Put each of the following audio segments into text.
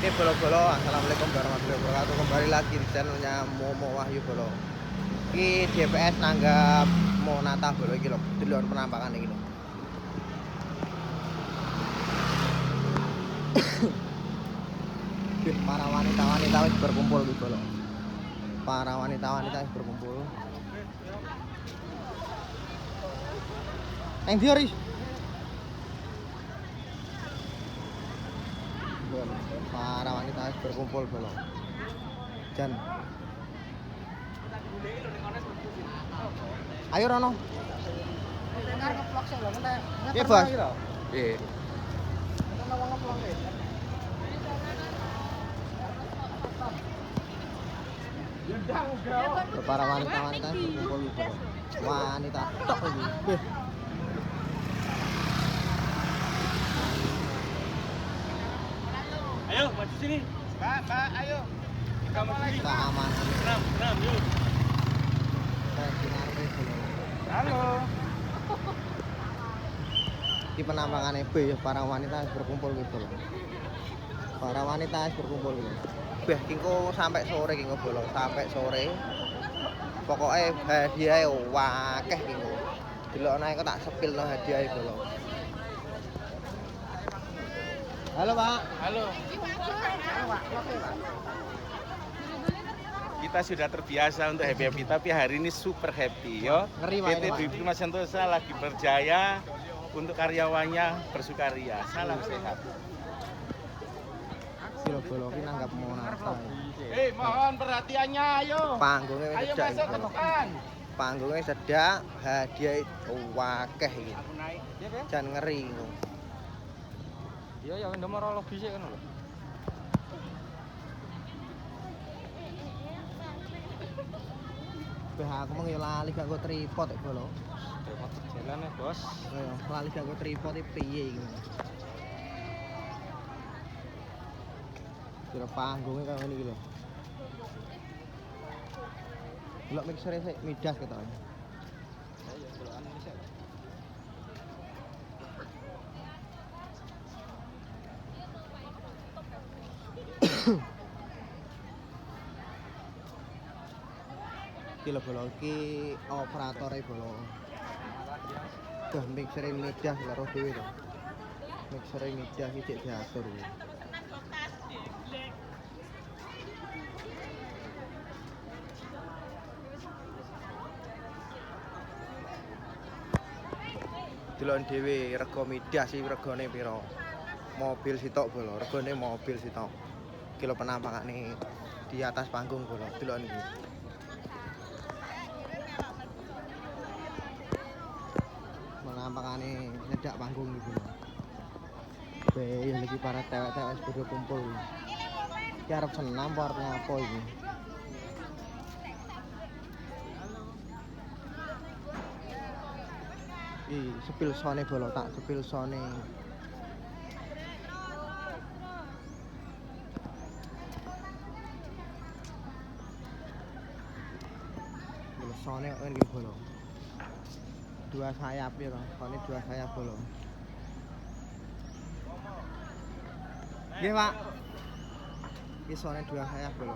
Oke bolo-bolo, assalamualaikum warahmatullahi wabarakatuh. Kembali lagi di channelnya Momo Wahyu Bolo. Ini DPS nanggap Monata Bolo iki lho, delok penampakan iki lho. Para wanita-wanita wis berkumpul iki Bolo. Para wanita-wanita wis berkumpul. Neng ndi Ris? Para wanita wis berkumpul Bolo. Jan. Ayo Rono. Dengar ngeplok sih lho, entek. Iya, Bos. Iya. Para wanita-wanita berkumpul di Bolo. Wanita tok iki. Wih. Ayo, maju sini. Mbak, ayo. Kita maju sini. Keamanan. Senam, yuk. Halo. Di penampakan EB ya para wanita berkumpul gitu loh. Para wanita berkumpul gitu. Beh kingko sampai sore kingko Bolo, sampai sore. Pokoknya hadiah wakeh kingko. Delokno kok tak sepilno hadiah Bolo. Halo, Pak. Halo. Kita sudah terbiasa untuk happy tapi hari ini super happy yo. Ngeri, Pak, PT ini, Pak. Dwi Prima Sentosa lagi berjaya untuk karyawannya bersukaria. Salam sehat. Silo Bolo ki nanggap Monata. Mohon perhatiannya, ayo. Panggungnya wis Ayo sedak masuk iki, ke Bolo. depan. Panggungnya sedak, hadiah wakeh iki. Aku naik. Iya, Bang. Jan ngeri kok. Iya, ya numerologi sih kan lho. Beh aku mung yo lali gak go tripod ya Bolo. Repot jalan ya, Bos. Ayo, lali gak go tripod iki piye iki. Kira panggungnya kayak ngene iki lho. Delok mixer sik midas ketok. Ayo, delokan Indonesia. Iki lho Bolo iki operatore Bolo. Dah mixer midas karo dhewe to. Mixer midas iki cek diatur. Delok dhewe rega midas iki regane pira? Mobil sitok Bolo, regane mobil sitok. Iki lho penampakane di atas panggung Bolo, delok niki. Penampakane nyedak panggung iki Bolo. Be iki para cewek-cewek wis padha kumpul. Iki arep senam apa arep ngapo iki? Sepil sone Bolo, tak sepil sone. Bolo sone kok ngene Bolo. Dua sayap ya Bang, sone dua sayap Bolo. Nggih, Pak. Iki sone dua sayap Bolo.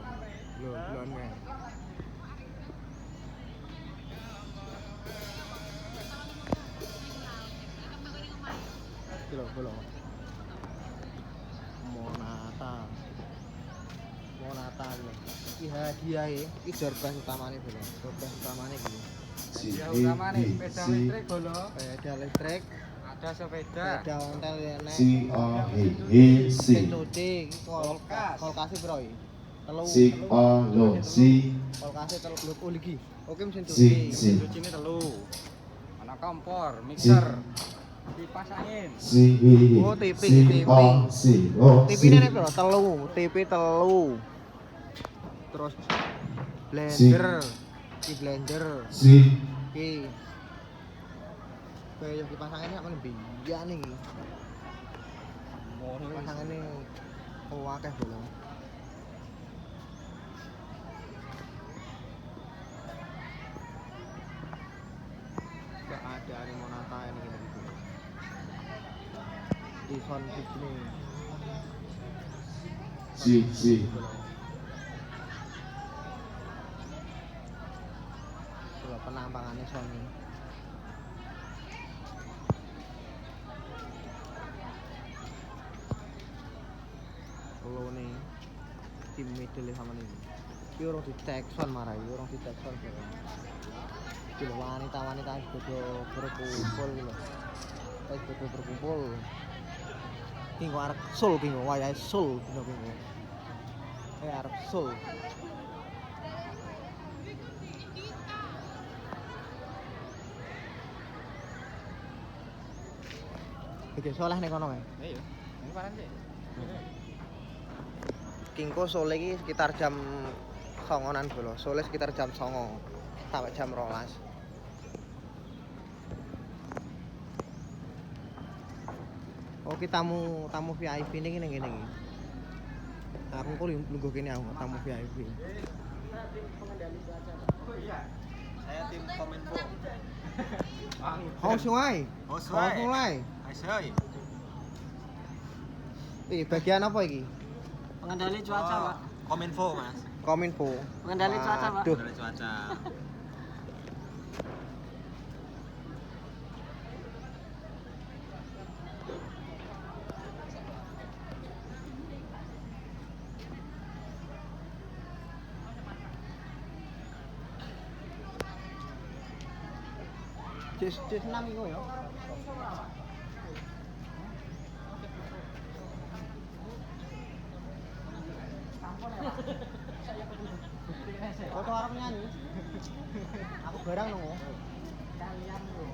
Lho, delon wae. Kilo Bolo. Monata lho. Iki hadiahe, iki surprise utamane Bolo. Surprise utamane iki. Hadiah utamane sepeda listrik Bolo. Sepeda listrik, Ada sepeda. sepeda ontel enek. Mesin Cuci, iki kulkas piro iki? Telu. Kulkase telu lho iki. Oke mesin cuci. Cuci ini telu. Ana kompor, mixer, kipas angin. Oh, TV. TV nek piro? Telu, TV telu. Terus blender. Iki blender. Iki. Kayak kipas angin aku biyen iki. Kipas angin akeh Bolo. Gak ada nih Monata ini gitu. Di sound sini. Si. Coba penampangannya Sony. Kalau nih tim middle sama nih. Ki orang di Texon marai, orang di Texon. Gitu wanita-wanita sudah berkumpul gitu. Sudah berkumpul. Kingo arep sul kingo wayahe sul kingo. Arep sul. Iki soleh ning kono kae. Iya. Ini paran sih. Kingko sole iki sekitar jam 09.00-an bolo. Sole sekitar jam 09.00 sampai jam 12. Oke tamu VIP ini gini gini. Aku kok nunggu kene aku tamu VIP. Saya tim Kominfo. Housewife. Housewife. Asyoi. Bagian apa iki? Pengendali cuaca, Pak. Kominfo, Mas. Kominfo. Pengendali cuaca, Pak. Waduh. Dari cuaca. Cis 6 iku ya. Foto arep nyanyi. Aku barang nunggu. Kalian lho.